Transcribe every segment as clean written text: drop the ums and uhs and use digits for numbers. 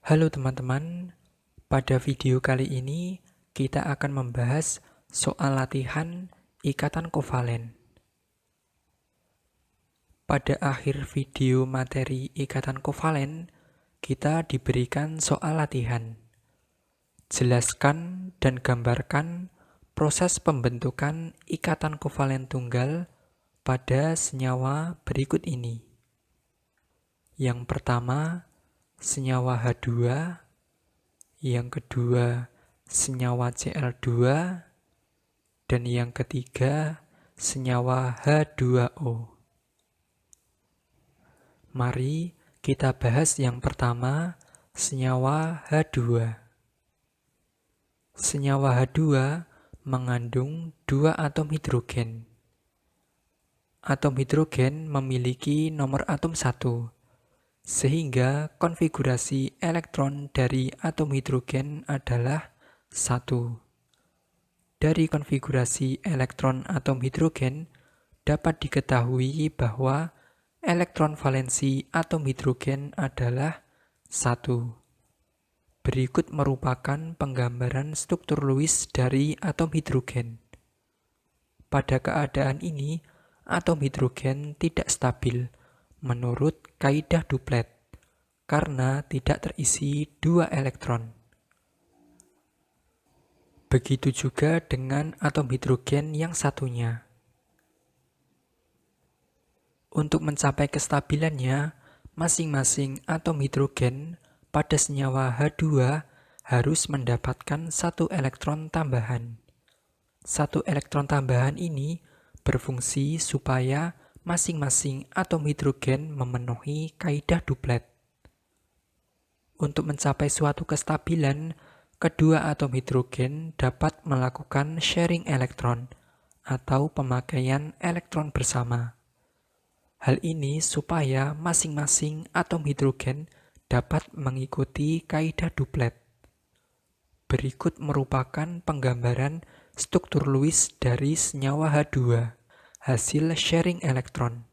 Halo teman-teman, pada video kali ini kita akan membahas soal latihan ikatan kovalen. Pada akhir video materi ikatan kovalen, kita diberikan soal latihan. Jelaskan dan gambarkan proses pembentukan ikatan kovalen tunggal pada senyawa berikut ini. Yang pertama, senyawa H2, yang kedua senyawa Cl2, dan yang ketiga senyawa H2O. Mari kita bahas yang pertama, senyawa H2. Senyawa H2 mengandung 2 atom hidrogen. Atom hidrogen memiliki nomor atom 1, sehingga konfigurasi elektron dari atom hidrogen adalah 1. Dari konfigurasi elektron atom hidrogen dapat diketahui bahwa elektron valensi atom hidrogen adalah 1. Berikut merupakan penggambaran struktur Lewis dari atom hidrogen. Pada keadaan ini, atom hidrogen tidak stabil menurut kaidah duplet karena tidak terisi 2 elektron. Begitu juga dengan atom hidrogen yang satunya. Untuk mencapai kestabilannya, masing-masing atom hidrogen pada senyawa H2 harus mendapatkan 1 elektron tambahan. 1 elektron tambahan ini berfungsi supaya masing-masing atom hidrogen memenuhi kaidah duplet. Untuk mencapai suatu kestabilan, kedua atom hidrogen dapat melakukan sharing elektron atau pemakaian elektron bersama. Hal ini supaya masing-masing atom hidrogen dapat mengikuti kaidah duplet. Berikut merupakan penggambaran struktur Lewis dari senyawa H2, hasil sharing elektron.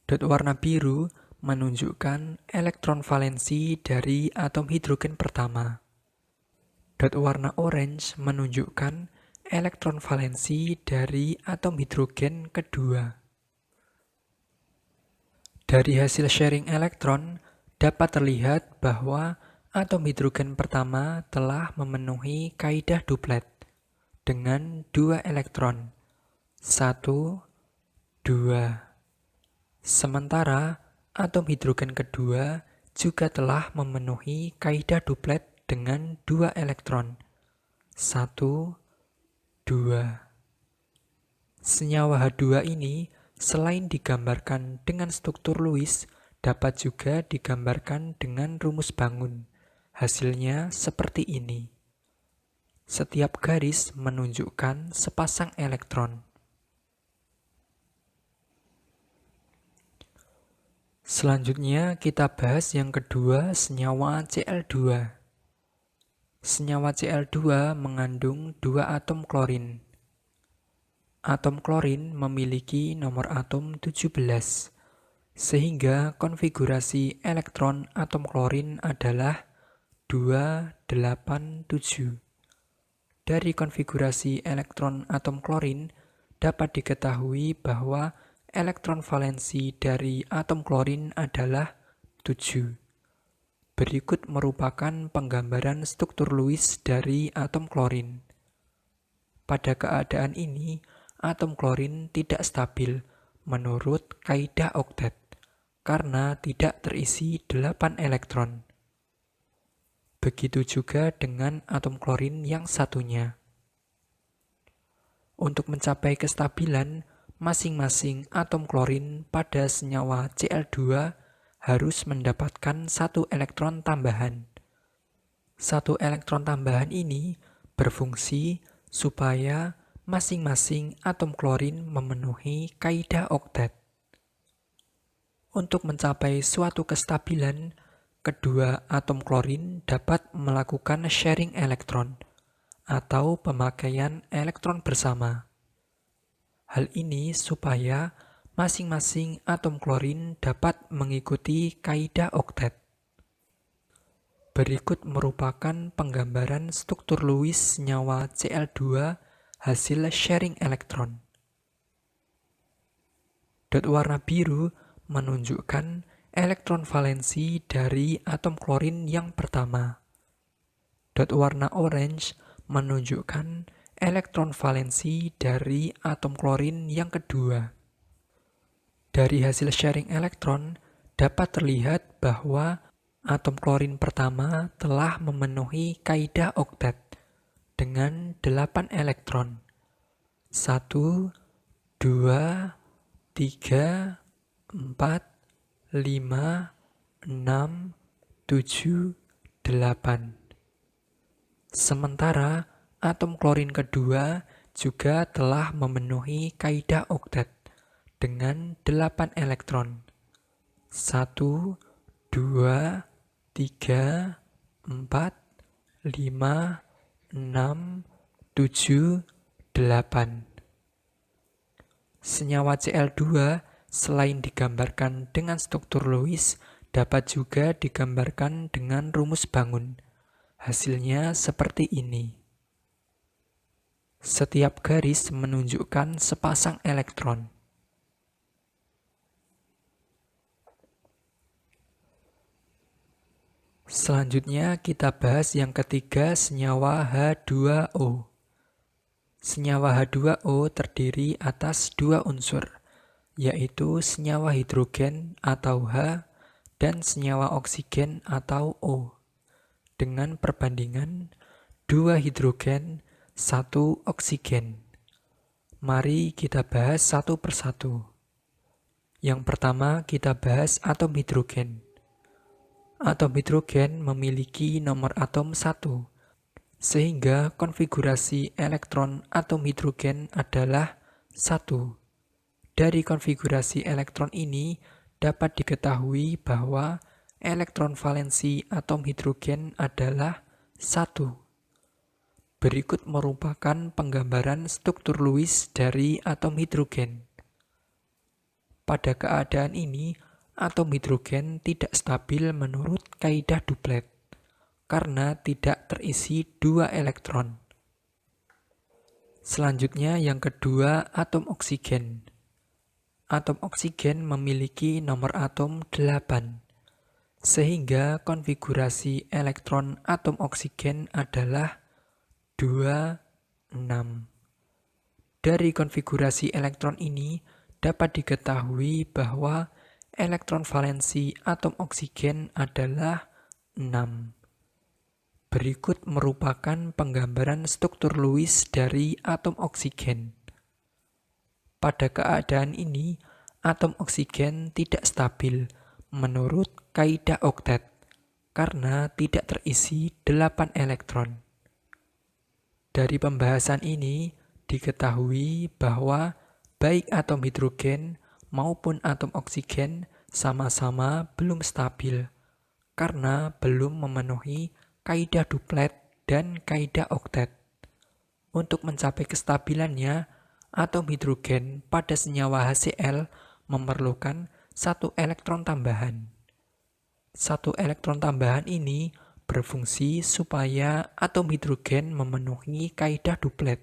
Dot warna biru menunjukkan elektron valensi dari atom hidrogen pertama. Dot warna orange menunjukkan elektron valensi dari atom hidrogen kedua. Dari hasil sharing elektron, dapat terlihat bahwa atom hidrogen pertama telah memenuhi kaidah duplet dengan 2 elektron, 1, 2. Sementara atom hidrogen kedua juga telah memenuhi kaidah duplet dengan 2 elektron, 1, 2. Senyawa H2 ini selain digambarkan dengan struktur Lewis, dapat juga digambarkan dengan rumus bangun. Hasilnya seperti ini. Setiap garis menunjukkan sepasang elektron. Selanjutnya kita bahas yang kedua, senyawa Cl2. Senyawa Cl2 mengandung 2 atom klorin. Atom klorin memiliki nomor atom 17, sehingga konfigurasi elektron atom klorin adalah 287. Dari konfigurasi elektron atom klorin dapat diketahui bahwa elektron valensi dari atom klorin adalah 7. Berikut merupakan penggambaran struktur Lewis dari atom klorin. Pada keadaan ini, atom klorin tidak stabil menurut kaidah oktet karena tidak terisi 8 elektron. Begitu juga dengan atom klorin yang satunya. Untuk mencapai kestabilan, masing-masing atom klorin pada senyawa Cl2 harus mendapatkan 1 elektron tambahan. 1 elektron tambahan ini berfungsi supaya masing-masing atom klorin memenuhi kaidah oktet. Untuk mencapai suatu kestabilan, kedua atom klorin dapat melakukan sharing elektron atau pemakaian elektron bersama. Hal ini supaya Masing-masing atom klorin dapat mengikuti kaidah oktet. Berikut merupakan penggambaran struktur Lewis senyawa Cl2 hasil sharing elektron. Dot warna biru menunjukkan elektron valensi dari atom klorin yang pertama. Dot warna orange menunjukkan elektron valensi dari atom klorin yang kedua. Dari hasil sharing elektron dapat terlihat bahwa atom klorin pertama telah memenuhi kaidah oktet dengan 8 elektron. 1, 2, 3, 4, 5, 6, 7, 8. Sementara atom klorin kedua juga telah memenuhi kaidah oktet dengan 8 elektron. 1, 2, 3, 4, 5, 6, 7, 8. Senyawa Cl2 selain digambarkan dengan struktur Lewis, dapat juga digambarkan dengan rumus bangun. Hasilnya seperti ini. Setiap garis menunjukkan sepasang elektron. Selanjutnya kita bahas yang ketiga, senyawa H2O. Senyawa H2O terdiri atas dua unsur, yaitu senyawa hidrogen atau H dan senyawa oksigen atau O. Dengan perbandingan 2 hidrogen, 1 oksigen. Mari kita bahas satu persatu. Yang pertama kita bahas atom hidrogen. Atom hidrogen memiliki nomor atom 1, sehingga konfigurasi elektron atom hidrogen adalah 1. Dari konfigurasi elektron ini dapat diketahui bahwa elektron valensi atom hidrogen adalah 1. Berikut merupakan penggambaran struktur Lewis dari atom hidrogen. Pada keadaan ini, atom hidrogen tidak stabil menurut kaidah duplet, karena tidak terisi 2 elektron. Selanjutnya yang kedua, atom oksigen. Atom oksigen memiliki nomor atom 8, sehingga konfigurasi elektron atom oksigen adalah 2, 6. Dari konfigurasi elektron ini dapat diketahui bahwa elektron valensi atom oksigen adalah 6. Berikut merupakan penggambaran struktur Lewis dari atom oksigen. Pada keadaan ini, atom oksigen tidak stabil menurut kaidah oktet karena tidak terisi 8 elektron. Dari pembahasan ini diketahui bahwa baik atom hidrogen maupun atom oksigen sama-sama belum stabil karena belum memenuhi kaidah duplet dan kaidah oktet. Untuk mencapai kestabilannya, atom hidrogen pada senyawa HCl memerlukan 1 elektron tambahan. 1 elektron tambahan ini berfungsi supaya atom hidrogen memenuhi kaidah duplet.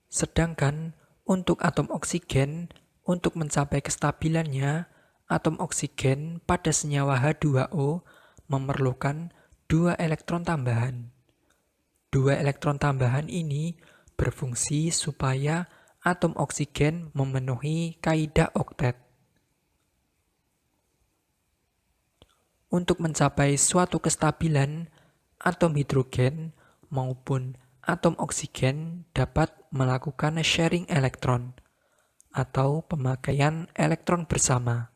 Sedangkan untuk atom oksigen, untuk mencapai kestabilannya, atom oksigen pada senyawa H2O memerlukan 2 elektron tambahan. 2 elektron tambahan ini berfungsi supaya atom oksigen memenuhi kaidah oktet. Untuk mencapai suatu kestabilan, atom hidrogen maupun atom oksigen dapat melakukan sharing elektron atau pemakaian elektron bersama.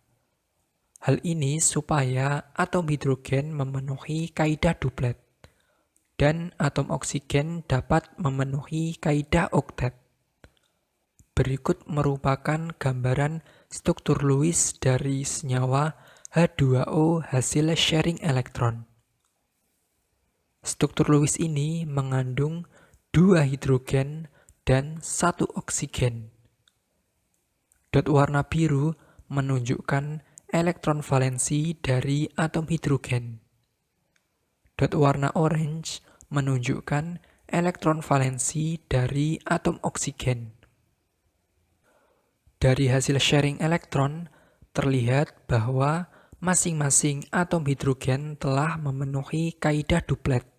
Hal ini supaya atom hidrogen memenuhi kaidah duplet dan atom oksigen dapat memenuhi kaidah oktet. Berikut merupakan gambaran struktur Lewis dari senyawa H2O hasil sharing elektron. Struktur Lewis ini mengandung 2 hidrogen dan 1 oksigen. Dot warna biru menunjukkan elektron valensi dari atom hidrogen. Dot warna orange menunjukkan elektron valensi dari atom oksigen. Dari hasil sharing elektron, terlihat bahwa masing-masing atom hidrogen telah memenuhi kaidah duplet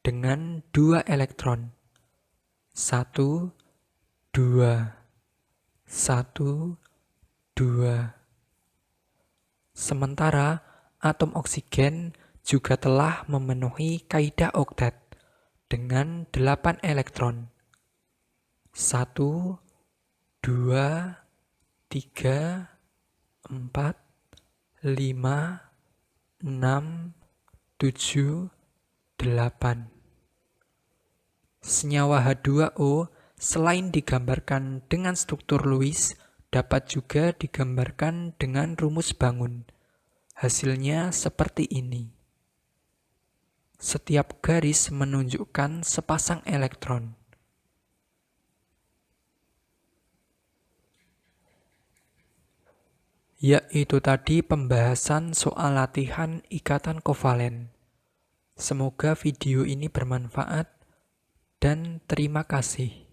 dengan 2 elektron. 1, 2, 1, 2. Sementara atom oksigen juga telah memenuhi kaidah oktet dengan 8 elektron. 1, 2, 3, 4, 5, 6, 7, 8. Senyawa H2O selain digambarkan dengan struktur Lewis, dapat juga digambarkan dengan rumus bangun. Hasilnya seperti ini. Setiap garis menunjukkan sepasang elektron. Yaitu tadi pembahasan soal latihan ikatan kovalen. Semoga video ini bermanfaat dan terima kasih.